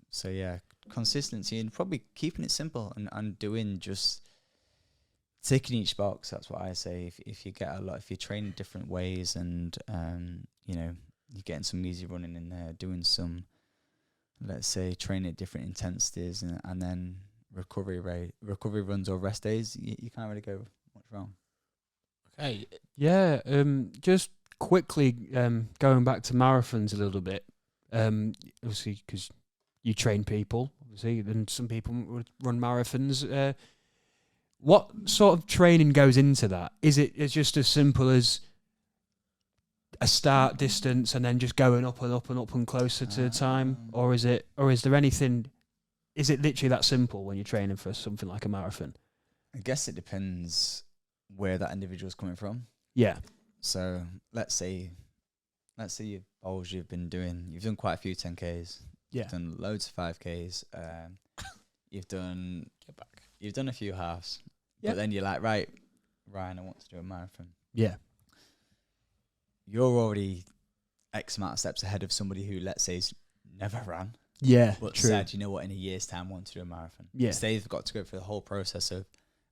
So yeah, consistency and probably keeping it simple and doing just ticking each box. That's what I say. If you get if you train in different ways and you're getting some easy running in there, doing some, let's say, training at different intensities, and then recovery runs or rest days, you can't really go much wrong. Okay. Yeah. Just quickly going back to marathons a little bit. Obviously, because you train people, obviously, and some people would run marathons. What sort of training goes into that? Is it just as simple as a start distance and then just going up and up and up and closer to the time, or is there anything? Is it literally that simple when you're training for something like a marathon? I guess it depends where that individual's coming from. Yeah. So let's say you've done quite a few 10Ks. Yeah. You've done loads of 5Ks. You've done a few halves. Yeah. But then you're like, right, Ryan, I want to do a marathon. Yeah. You're already X amount of steps ahead of somebody who, let's say, has never ran. Yeah. But true. said, in a year's time, want to do a marathon. Yeah. So they've got to go through the whole process of,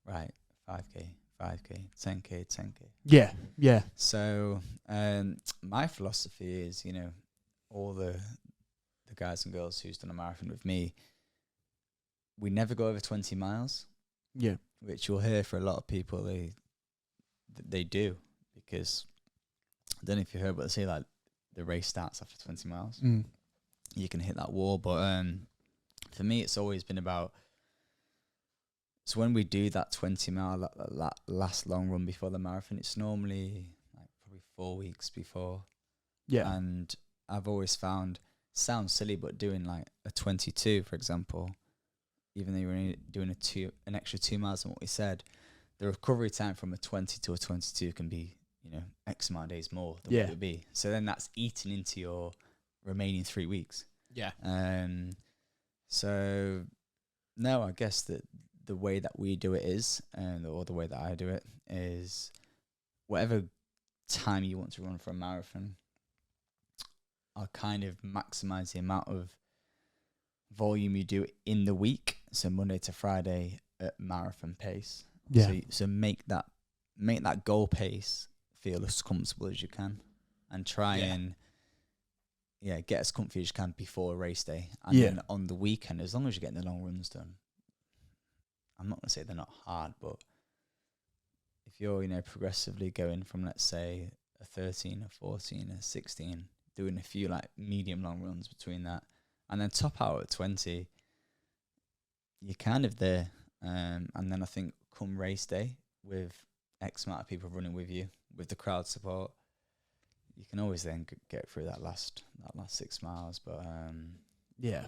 right, 5K, 10K, 10K. Yeah. Yeah. So my philosophy is, all the guys and girls who's done a marathon with me, we never go over 20 miles. Yeah. Which you'll hear for a lot of people, they do, because I don't know if you heard, but they say like the race starts after 20 miles. Mm. You can hit that wall, but for me, it's always been about. So when we do that 20-mile that last long run before the marathon, it's normally like probably 4 weeks before. Yeah. And I've always found, sounds silly, but doing like a 22, for example, even though you're only doing an extra 2 miles than what we said, the recovery time from a 20 to a 22 can be, X amount of days more than what it would be. So then that's eaten into your remaining 3 weeks. Yeah. So no, I guess that the way that we do it is, or the way that I do it is, whatever time you want to run for a marathon, I'll kind of maximize the amount of volume you do in the week. So Monday to Friday at marathon pace. Yeah. So make that goal pace feel as comfortable as you can, and try and get as comfy as you can before a race day. And then on the weekend, as long as you're getting the long runs done, I'm not going to say they're not hard, but if you're, progressively going from, let's say, a 13, a 14, a 16, doing a few like medium long runs between that, and then top out at 20, you're kind of there. And then I think come race day with X amount of people running with you with the crowd support, you can always then get through that last 6 miles. But Yeah.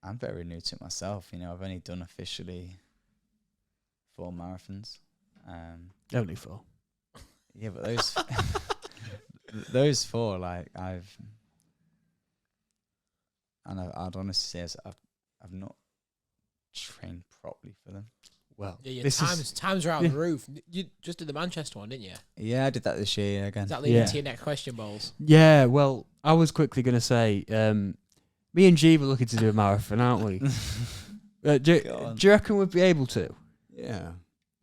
I'm very new to it myself. You know, I've only done officially 4 marathons. Only 4. Yeah, but those those 4, like I'd honestly say I've not trained properly for them. Well, Yeah, times are out of the roof. You just did the Manchester one, didn't you? Yeah, I did that this year again. Does that lead into your next question, Bowles? Yeah, well, I was quickly going to say, me and G were looking to do a marathon, aren't we? Do you reckon we'd be able to? Yeah.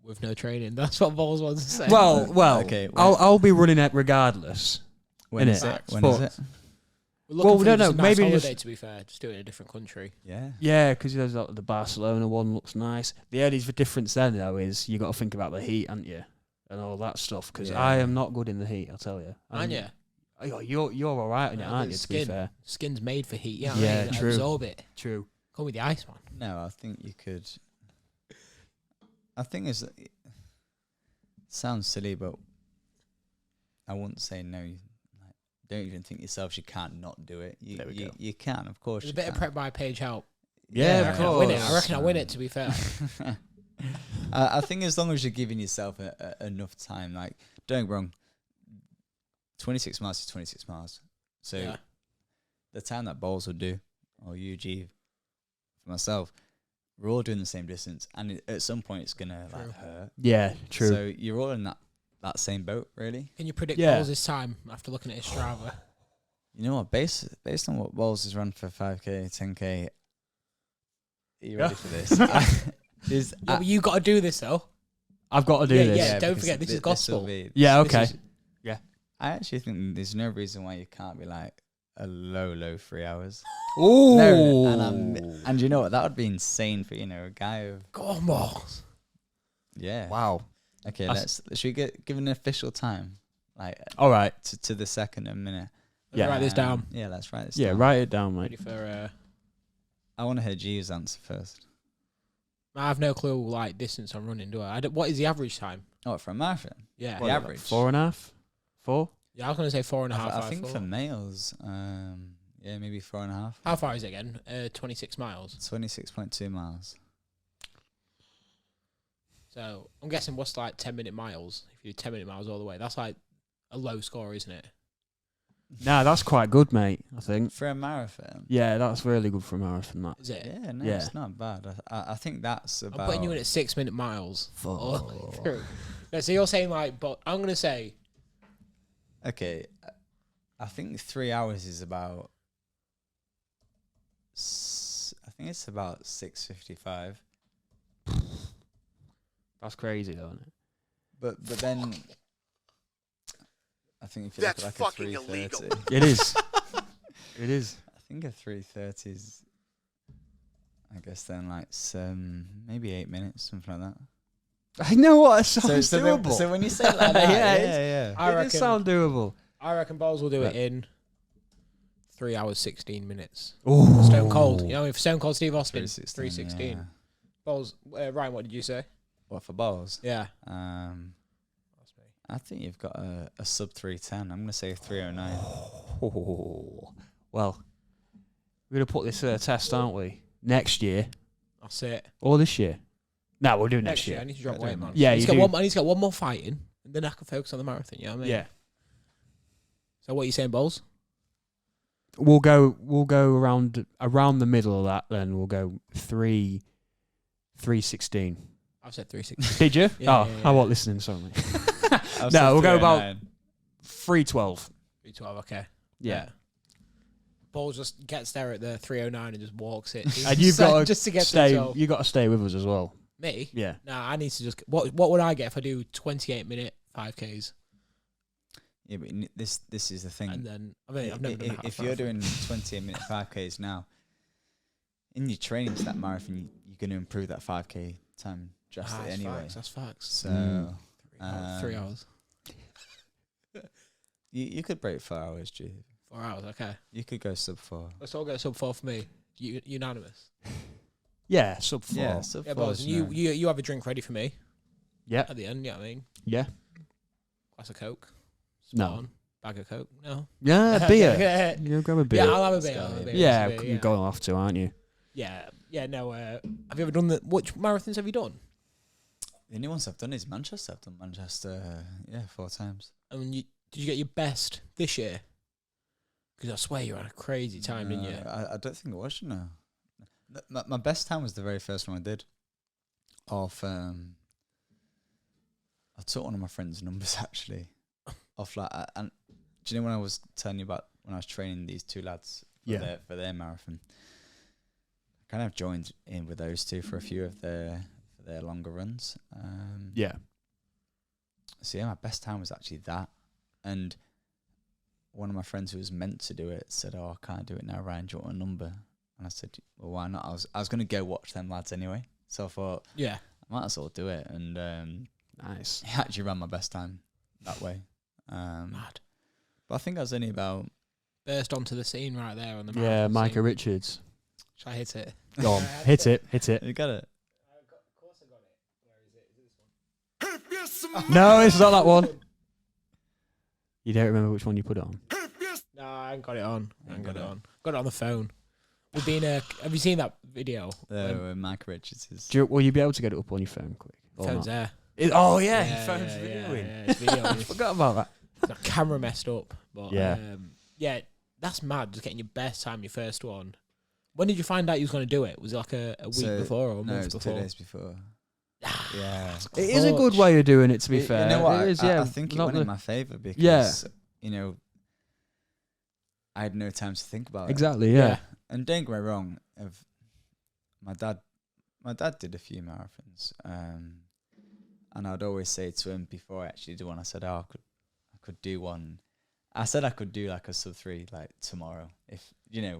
With no training. That's what Bowles wants to say. Well, okay. I'll be running it regardless. When is it? When is it? We're looking for just a nice maybe holiday, to be fair. Just do it in a different country. Yeah. Yeah, because there's like, the Barcelona one looks nice. The only difference then, though, is you got to think about the heat, haven't you? And all that stuff, because I am not good in the heat, I'll tell you. Aren't you? You're all right in it, aren't you, to be fair? Skin's made for heat, yeah. Yeah, right? true. Absorb it. True. Call me the Iceman. No, I think you could. I think it sounds silly, but I wouldn't say no. Like, don't even think yourself you can't not do it. You can, of course. There's a bit of prep by page help. Yeah, of course. I reckon I win it, to be fair. I think as long as you're giving yourself enough time, like, don't get me wrong, 26 miles is 26 miles. So the time that Bowles would do, or you, G, for myself, we're all doing the same distance, and at some point it's gonna like hurt. Yeah, true. So you're all in that same boat, really. Can you predict Bowles' time after looking at his Strava? You know what? Based on what Bowles has run for 5K, 10K, are you ready for this? You got to do this though. I've got to do this. Yeah, don't forget, this is gospel. Okay. I actually think there's no reason why you can't be like a low 3 hours. Ooh. No, and you know what? That would be insane for, a guy of... Go on, Bowles. Yeah. Wow. Okay, should we give an official time? Like, all right. To the second and minute. Let's write this down. Yeah, let's write this down. Yeah, write it down, mate. Ready for... I want to hear G's answer first. I have no clue, like, distance I'm running, do I? What is the average time? Oh, for a marathon? Yeah. The average? 4.5? 4? Yeah, I was going to say 4.5. I think for males, maybe 4.5. How far is it again? 26 miles. 26.2 miles. So I'm guessing what's like 10-minute miles? If you do 10-minute miles all the way, that's like a low score, isn't it? Nah, that's quite good, mate, I think. For a marathon? Yeah, that's really good for a marathon, that. Is it? Yeah, no, it's not bad. I think that's about... I'm putting you in at 6-minute miles. Oh. No, so you're saying like, but I'm going to say... Okay, I think 3 hours is about... I think it's about 6:55. That's crazy, though, isn't it? But then... I think if you look at like a 3:30... It is. It is. I think a 3:30 is... I guess then like maybe 8 minutes, something like that. I know what, it sounds doable. So when you say it like that, yeah. It does sound doable. I reckon Bowles will do it in 3 hours, 16 minutes. Ooh. Stone Cold. You know, if Stone Cold Steve Austin, 3:16. Yeah. Bowles, Ryan, what did you say? What, for Bowles? Yeah. I think you've got a sub 3:10. I'm going to say 3:09. Oh. Well, we're going to put this to a test, aren't we? Next year. That's it. Or this year. No, we'll do next year. I need to drop weight, man. Yeah, I need to get one more fighting, and then I can focus on the marathon, you know what I mean? Yeah. So what are you saying, Bowles? We'll go around the middle of that then. We'll go 3:16. I've said 3:16. Did you? Yeah. I wasn't listening, sorry. No, we'll go about 3:12. 3:12, okay. Yeah. Bowles just gets there at the 3:09 and just walks it. And you've got just to get stay. to You got to stay with us as well. me. Yeah. Nah, I need to just. What would I get if I do 28-minute 5Ks? Yeah, but this is the thing. And then I've never done a half if you're doing 28-minute 5Ks now, in your training to that marathon, you're going to improve that 5K time drastically anyway. That's facts. So 3 hours. You could break 4 hours, G. 4 hours, okay. You could go sub 4. Let's all go sub 4 for me. Unanimous. Yeah, sub 4. Yeah, sub 4. Yeah, Bowles, you have a drink ready for me. Yeah. At the end, you know what I mean? Yeah. Glass of Coke. No. Spot on. Bag of Coke. No. Yeah, beer. Yeah, You grab a beer. I'll have a beer. I'll have a beer. Yeah, It's a beer, you're going off to, aren't you? Yeah. No. Have you ever done which marathons have you done? The only ones I've done is Manchester. I've done Manchester, 4 times. And did you get your best this year? Because I swear you had a crazy time, didn't you? I don't think it was, you know. My best time was the very first one I did. I took one of my friend's numbers, actually. And do you know when I was telling you about when I was training these 2 lads for their marathon? I kind of joined in with those 2 for a few of their longer runs. So yeah, my best time was actually that. And one of my friends who was meant to do it said, "Oh, I can't do it now, Ryan. Do you want a number?" And I said, "Well, why not?" I was going to go watch them lads anyway. So I thought, I might as well do it. And nice. he actually ran my best time that way. Mad. But I think I was only about... Burst onto the scene right there on the Yeah, marathon Micah scene. Richards. Should I hit it? Go on, hit it. You got it? Of course I got it. Where is it? Is it this one? No, it's not that one. You don't remember which one you put it on? No, I ain't got it on. Got it on the phone. We've been. Have you seen that video? Mike Richards is... Will you be able to get it up on your phone quick? Or Phone's not? there. Your Yeah, phone's yeah, videoing. yeah, it's videoing. I forgot about that. The camera messed up, but Yeah. that's mad. Just getting your best time, your first one. When did you find out you was going to do it? Was it like a week before or a month it was before? 2 days before. Yeah. It is a good way of doing it, to be fair. You know what? It is, I think it went in my favour because, I had no time to think about it. Exactly, yeah. And don't get me wrong, my dad did a few marathons, and I'd always say to him before I actually do one, I said, I could do one. I said I could do like a sub-3 like tomorrow, if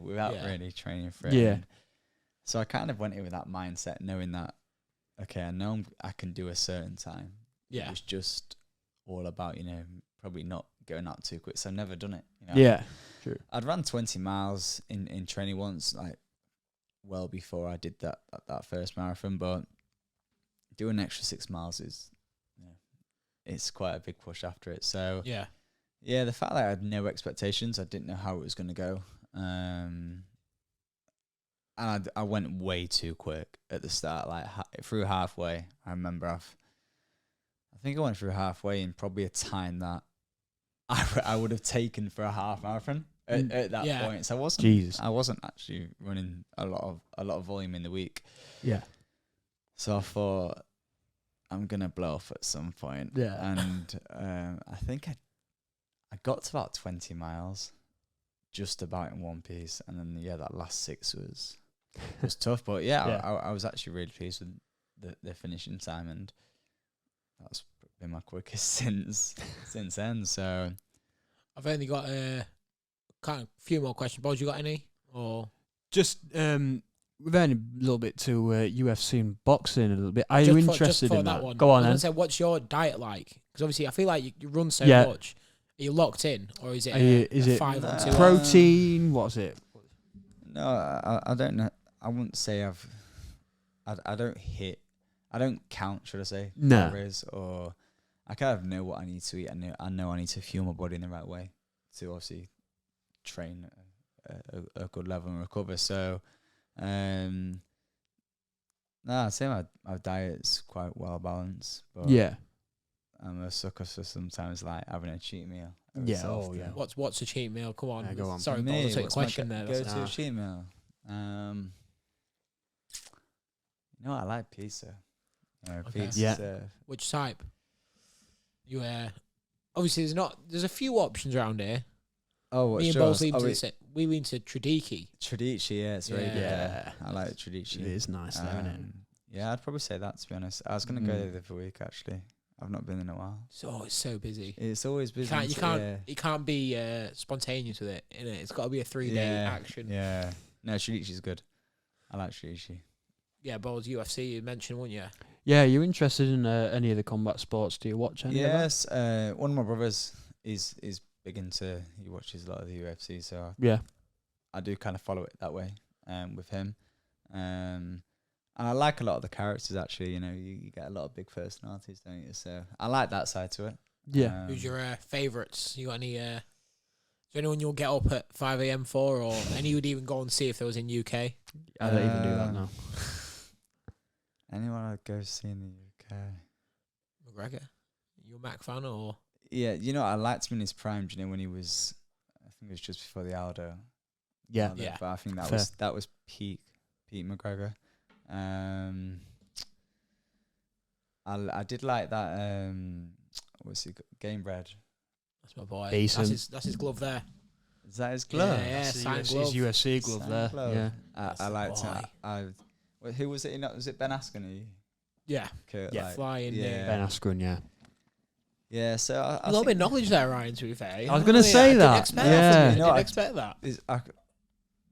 without really training for it. Yeah. And so I kind of went in with that mindset, knowing that okay, I know I can do a certain time. Yeah. It was just all about probably not going out too quick. So I've never done it. Yeah. True. I'd run 20 miles in training once, like well before I did that first marathon, but doing an extra 6 miles is, it's quite a big push after it. So yeah, the fact that I had no expectations, I didn't know how it was going to go, and I went way too quick at the start. Like through halfway, I remember I think I went through halfway in probably a time that I would have taken for a half marathon at that point. So I wasn't actually running a lot of volume in the week. Yeah. So I thought I'm gonna blow off at some point. Yeah. And I think I got to about 20 miles, just about in one piece, and then that last 6 was tough. But I was actually really pleased with the finishing time, and that's been my quickest since then. So I've only got a few more questions. Boz, you got any? Or just we've only a little bit to UFC and boxing a little bit. Are you interested in that? One? Go on, I then. was gonna say, what's your diet like? Because obviously, I feel like you run so much. Are you locked in, or is it a 5 on 2? Protein? What's it? No, I don't know. I wouldn't say I don't count, should I say? No. Calories, or I kind of know what I need to eat. I know I need to fuel my body in the right way to obviously train a good level and recover. So, I'd say my diet's quite well balanced. But I'm a sucker for sometimes like having a cheat meal. What's a cheat meal? Come on. Go on. Sorry, Boz, I took a question there. Go to a cheat meal. I like pizza. Pizza. Which type? You obviously there's a few options around here. Oh, me and Boz we lean to Tradiki. Tradici, it's very good. Yeah. I like Tradici. It is nice, though, isn't it? Yeah, I'd probably say that, to be honest. I was gonna go there the other week actually. I've not been in a while. It's so busy. It's always busy. You can't be spontaneous with it, innit? It's got to be a 3-day action. Yeah. No, Tradici's good. I like Tradici. Yeah, Boz, UFC you mentioned, wouldn't you? Yeah, you interested in any of the combat sports? Do you watch any of that? One of my brothers is big into. He watches a lot of the UFC, so I do kind of follow it that way with him. And I like a lot of the characters actually. You know, you get a lot of big personalities, don't you? So I like that side to it. Yeah. Who's your favourites? You got any? Is there anyone you'll get up at 5 a.m. for, or any you'd even go and see if there was in UK? I don't even do that now. Anyone I'd go see in the UK? McGregor. You a Mac fan or? Yeah, you know, I liked him in his prime. Do you know when he was? I think it was just before the Aldo. Yeah. Yeah. But I think Fair. that was Pete McGregor. I did like that. What's he? Game Bread. That's my boy. Decent. That's his glove there. Is that his glove? Yeah, That's signed his glove. UFC glove Signed there. glove. Yeah. That's I the liked boy. it. Who was it? Was it Ben Askren? Yeah. Yeah. Flying. Yeah. Ben Askren, yeah. Yeah, so I A little bit think of knowledge there, Ryan, to be fair. I was gonna say that. Yeah. I No, didn't I- expect that.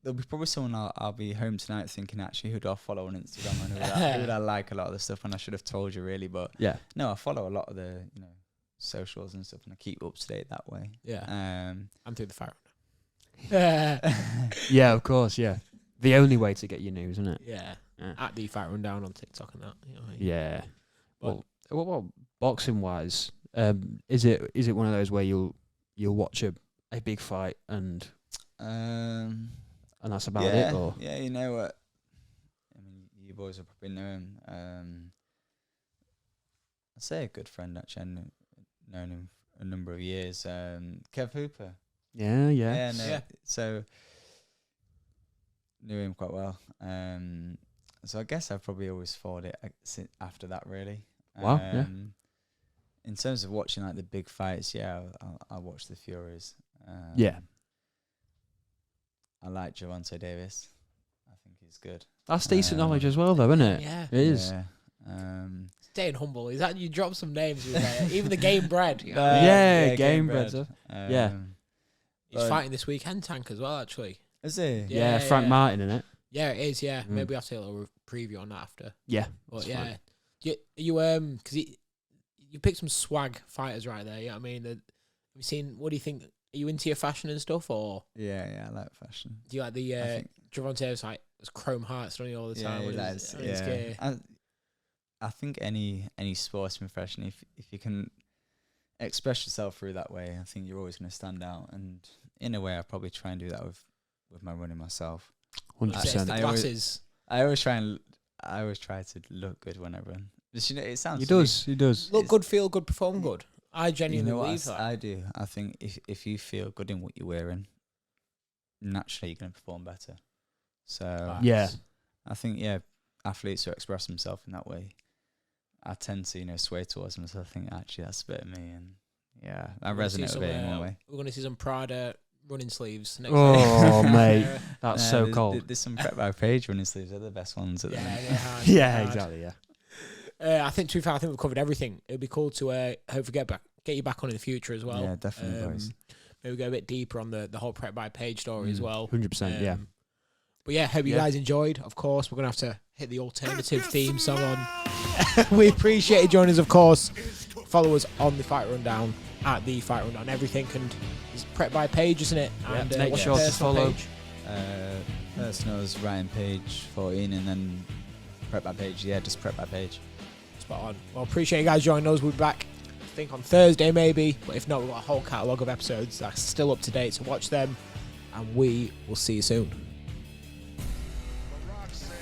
there'll be probably someone I'll be home tonight thinking, actually, who do I follow on Instagram and who would I like a lot of the stuff, and I should have told you really, but Yeah. no, I follow a lot of the socials and stuff, and I keep up to date that way. Yeah. I'm through the fire. Yeah, of course, yeah. The only way to get your news, isn't it? Yeah. Yeah. At the Fight Rundown on TikTok and that. You know what I mean? Yeah. But- Well, boxing wise, is it one of those where you'll watch a big fight and that's about yeah, it, or yeah, you know what? I mean, you boys will probably know him. I'd say a good friend actually. I've known him for a number of years. Kev Hooper. yeah. Yeah. Yeah. So knew him quite well. So I guess I've probably always followed it after that, really. Wow, yeah. In terms of watching like the big fights, yeah, I'll watch the Furies. Yeah. I like Gervonta Davis. I think he's good. That's decent knowledge as well, though, isn't it? Yeah. It is. Yeah. Staying humble. Is that you drop some names with there? Even the Game Bread. You know? Yeah, Game Bread. Yeah. He's but- fighting this weekend, Tank, as well, actually. Is he? Yeah, Frank yeah. Martin in it. Yeah, it is, yeah. Mm. Maybe I'll take a little preview on that after. Yeah. But That's yeah. fine. You because you picked some swag fighters right there, you know what I mean? Have you seen, what do you think? Are you into your fashion and stuff, or Yeah, I like fashion. do you like the I think- Gervonta Davis, like, it's chrome hearts on you all the time? Yeah, with that his- is, on his yeah. gear? I think any sportsman fashion, if you can express yourself through that way, I think you're always going to stand out. And in a way, I probably try and do that with my running myself. 100%. The I always- glasses. I always try to look good when I run. Just, it sounds. He silly. does. He does. Look it's- good, feel good, perform good. I You genuinely know what believe that. I do? I think if you feel good in what you're wearing, naturally you're going to perform better. So Yeah. I think athletes who express themselves in that way, I tend to sway towards them. So I think actually that's a bit of me, and I We're gonna see resonate with it in some, one way. We're going to see some Prada running sleeves next Oh, week. mate. That's so there's, cold. There's some prep by page running sleeves. They're the best ones at the minute. they're hard, Yeah, hard. exactly. Yeah. I think, to be fair, I think we've covered everything. It'd be cool to hopefully get you back on in the future as well. Yeah, definitely, boys. Maybe go a bit deper on the whole prep by page story as well. 100%. Yeah. But yeah, hope you Yeah. guys enjoyed. Of course, we're gonna have to hit the alternative theme song on. We appreciate you joining us, of course. Follow us on the Fight Rundown at the Fight Rundown. Everything and it's prep by page, isn't it? Yeah, And make what's sure your to personal follow. page? Personal's Ryan Page 14, and then prep by page. Yeah, just prep by page. Spot on. Well, appreciate you guys joining us. We'll be back, I think, on Thursday maybe. But if not, we've got a whole catalogue of episodes that's still up to date. So watch them, and we will see you soon.